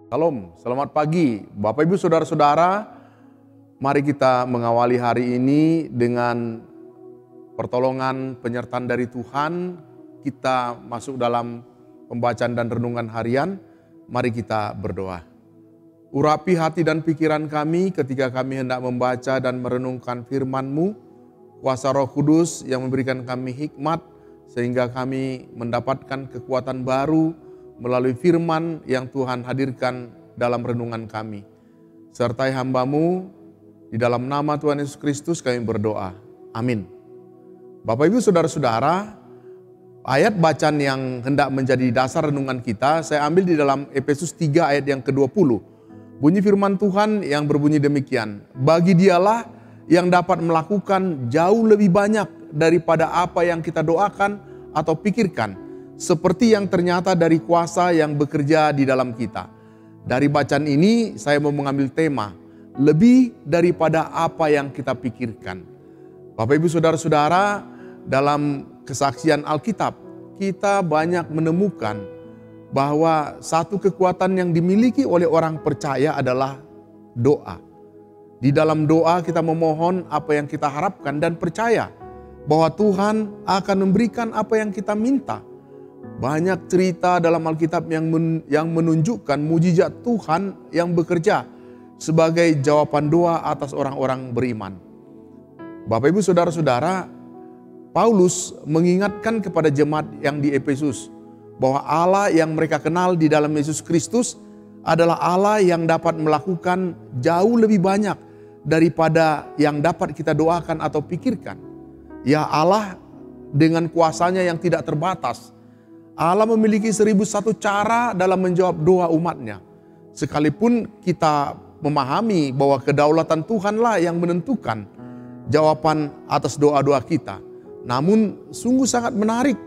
Salam, selamat pagi Bapak Ibu Saudara-saudara. Mari kita mengawali hari ini dengan pertolongan penyertaan dari Tuhan. Kita masuk dalam pembacaan dan renungan harian. Mari kita berdoa. Urapi hati dan pikiran kami ketika kami hendak membaca dan merenungkan firman-Mu. Kuasa Roh Kudus yang memberikan kami hikmat sehingga kami mendapatkan kekuatan baru melalui firman yang Tuhan hadirkan dalam renungan kami. Sertai hamba-Mu, di dalam nama Tuhan Yesus Kristus kami berdoa. Amin. Bapak Ibu Saudara-saudara, ayat bacaan yang hendak menjadi dasar renungan kita, saya ambil di dalam Efesus 3 ayat yang ke-20. Bunyi firman Tuhan yang berbunyi demikian. Bagi Dialah yang dapat melakukan jauh lebih banyak daripada apa yang kita doakan atau pikirkan, seperti yang ternyata dari kuasa yang bekerja di dalam kita. Dari bacaan ini saya mau mengambil tema, lebih daripada apa yang kita pikirkan. Bapak Ibu Saudara-saudara, dalam kesaksian Alkitab, kita banyak menemukan bahwa satu kekuatan yang dimiliki oleh orang percaya adalah doa. Di dalam doa kita memohon apa yang kita harapkan dan percaya bahwa Tuhan akan memberikan apa yang kita minta. Banyak cerita dalam Alkitab yang menunjukkan mujizat Tuhan yang bekerja sebagai jawaban doa atas orang-orang beriman. Bapak Ibu Saudara-saudara, Paulus mengingatkan kepada jemaat yang di Efesus bahwa Allah yang mereka kenal di dalam Yesus Kristus adalah Allah yang dapat melakukan jauh lebih banyak daripada yang dapat kita doakan atau pikirkan. Ya, Allah dengan kuasanya yang tidak terbatas. Allah memiliki 1001 cara dalam menjawab doa umatnya. Sekalipun kita memahami bahwa kedaulatan Tuhanlah yang menentukan jawaban atas doa-doa kita. Namun sungguh sangat menarik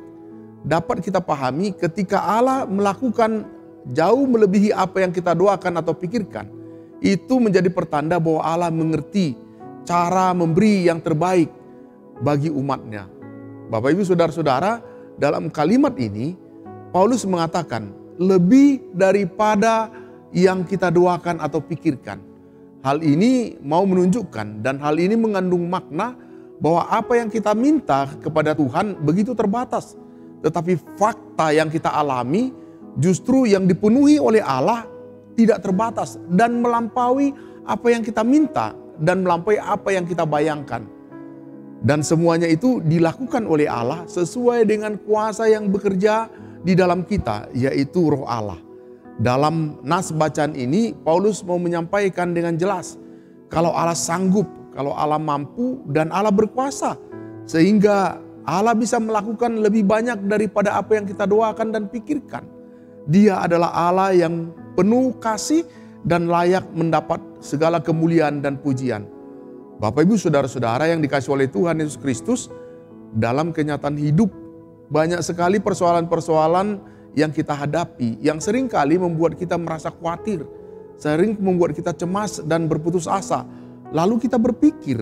dapat kita pahami ketika Allah melakukan jauh melebihi apa yang kita doakan atau pikirkan. Itu menjadi pertanda bahwa Allah mengerti cara memberi yang terbaik bagi umatnya. Bapak Ibu Saudara-saudara, dalam kalimat ini, Paulus mengatakan lebih daripada yang kita doakan atau pikirkan. Hal ini mau menunjukkan dan hal ini mengandung makna bahwa apa yang kita minta kepada Tuhan begitu terbatas. Tetapi fakta yang kita alami justru yang dipenuhi oleh Allah tidak terbatas dan melampaui apa yang kita minta dan melampaui apa yang kita bayangkan. Dan semuanya itu dilakukan oleh Allah sesuai dengan kuasa yang bekerja di dalam kita, yaitu Roh Allah. Dalam nas bacaan ini, Paulus mau menyampaikan dengan jelas kalau Allah sanggup, kalau Allah mampu dan Allah berkuasa. Sehingga Allah bisa melakukan lebih banyak daripada apa yang kita doakan dan pikirkan. Dia adalah Allah yang penuh kasih dan layak mendapat segala kemuliaan dan pujian. Bapak Ibu Saudara-saudara yang dikasihi oleh Tuhan Yesus Kristus, dalam kenyataan hidup banyak sekali persoalan-persoalan yang kita hadapi yang seringkali membuat kita merasa khawatir, sering membuat kita cemas dan berputus asa. Lalu kita berpikir,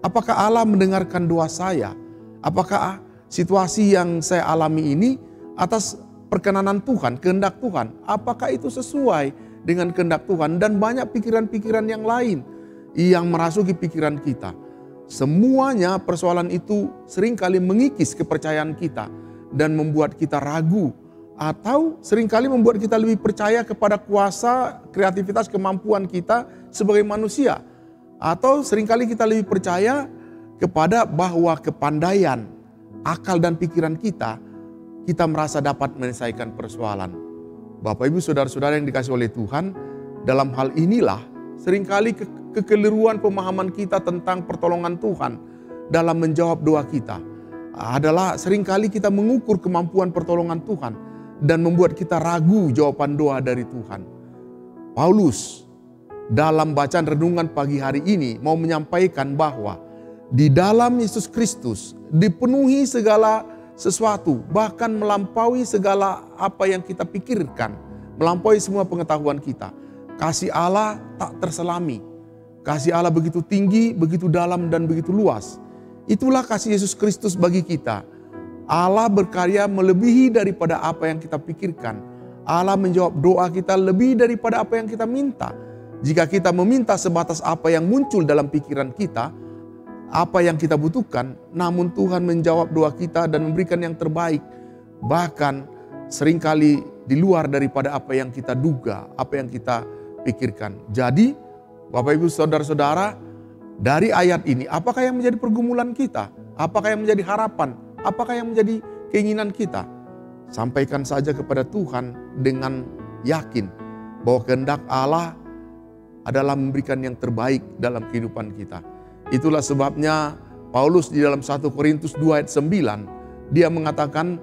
apakah Allah mendengarkan doa saya? Apakah situasi yang saya alami ini atas perkenanan Tuhan, kehendak Tuhan? Apakah itu sesuai dengan kehendak Tuhan? Dan banyak pikiran-pikiran yang lain yang merasuki pikiran kita. Semuanya persoalan itu seringkali mengikis kepercayaan kita dan membuat kita ragu, atau seringkali membuat kita lebih percaya kepada kuasa, kreativitas, kemampuan kita sebagai manusia. Atau seringkali kita lebih percaya kepada bahwa kepandaian, akal dan pikiran kita merasa dapat menyelesaikan persoalan. Bapak Ibu Saudara-saudara yang dikasihi oleh Tuhan, dalam hal inilah seringkali kekeliruan pemahaman kita tentang pertolongan Tuhan dalam menjawab doa kita adalah seringkali kita mengukur kemampuan pertolongan Tuhan dan membuat kita ragu jawaban doa dari Tuhan. Paulus dalam bacaan renungan pagi hari ini mau menyampaikan bahwa di dalam Yesus Kristus dipenuhi segala sesuatu, bahkan melampaui segala apa yang kita pikirkan, melampaui semua pengetahuan kita. Kasih Allah tak terselami. Kasih Allah begitu tinggi, begitu dalam dan begitu luas. Itulah kasih Yesus Kristus bagi kita. Allah berkarya melebihi daripada apa yang kita pikirkan. Allah menjawab doa kita lebih daripada apa yang kita minta. Jika kita meminta sebatas apa yang muncul dalam pikiran kita, apa yang kita butuhkan, namun Tuhan menjawab doa kita dan memberikan yang terbaik. Bahkan seringkali di luar daripada apa yang kita duga, apa yang kita pikirkan. Jadi, Bapak Ibu Saudara-saudara, dari ayat ini, apakah yang menjadi pergumulan kita? Apakah yang menjadi harapan? Apakah yang menjadi keinginan kita? Sampaikan saja kepada Tuhan dengan yakin bahwa kehendak Allah adalah memberikan yang terbaik dalam kehidupan kita. Itulah sebabnya Paulus di dalam 1 Korintus 2 ayat 9, dia mengatakan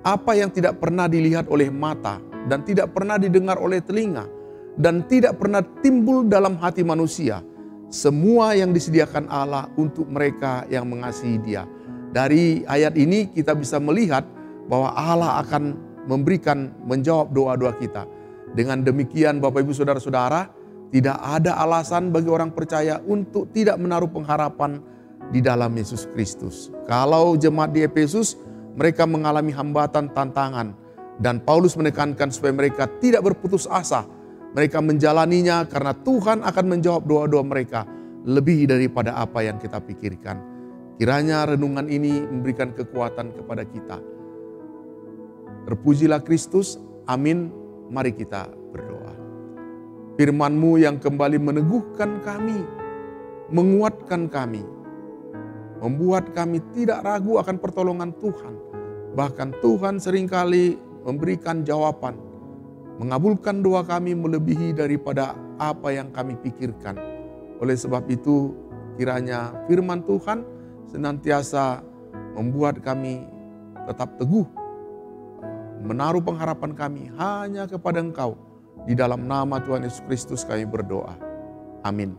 apa yang tidak pernah dilihat oleh mata dan tidak pernah didengar oleh telinga dan tidak pernah timbul dalam hati manusia, semua yang disediakan Allah untuk mereka yang mengasihi Dia. Dari ayat ini kita bisa melihat bahwa Allah akan menjawab doa-doa kita. Dengan demikian Bapak Ibu Saudara-saudara, tidak ada alasan bagi orang percaya untuk tidak menaruh pengharapan di dalam Yesus Kristus. Kalau jemaat di Efesus, mereka mengalami hambatan, tantangan. Dan Paulus menekankan supaya mereka tidak berputus asa. Mereka menjalaninya karena Tuhan akan menjawab doa-doa mereka lebih daripada apa yang kita pikirkan. Kiranya renungan ini memberikan kekuatan kepada kita. Terpujilah Kristus, amin. Mari kita berdoa. Firman-Mu yang kembali meneguhkan kami, menguatkan kami, membuat kami tidak ragu akan pertolongan Tuhan. Bahkan Tuhan seringkali memberikan jawaban, mengabulkan doa kami melebihi daripada apa yang kami pikirkan. Oleh sebab itu, kiranya firman Tuhan senantiasa membuat kami tetap teguh, menaruh pengharapan kami hanya kepada Engkau. Di dalam nama Tuhan Yesus Kristus kami berdoa. Amin.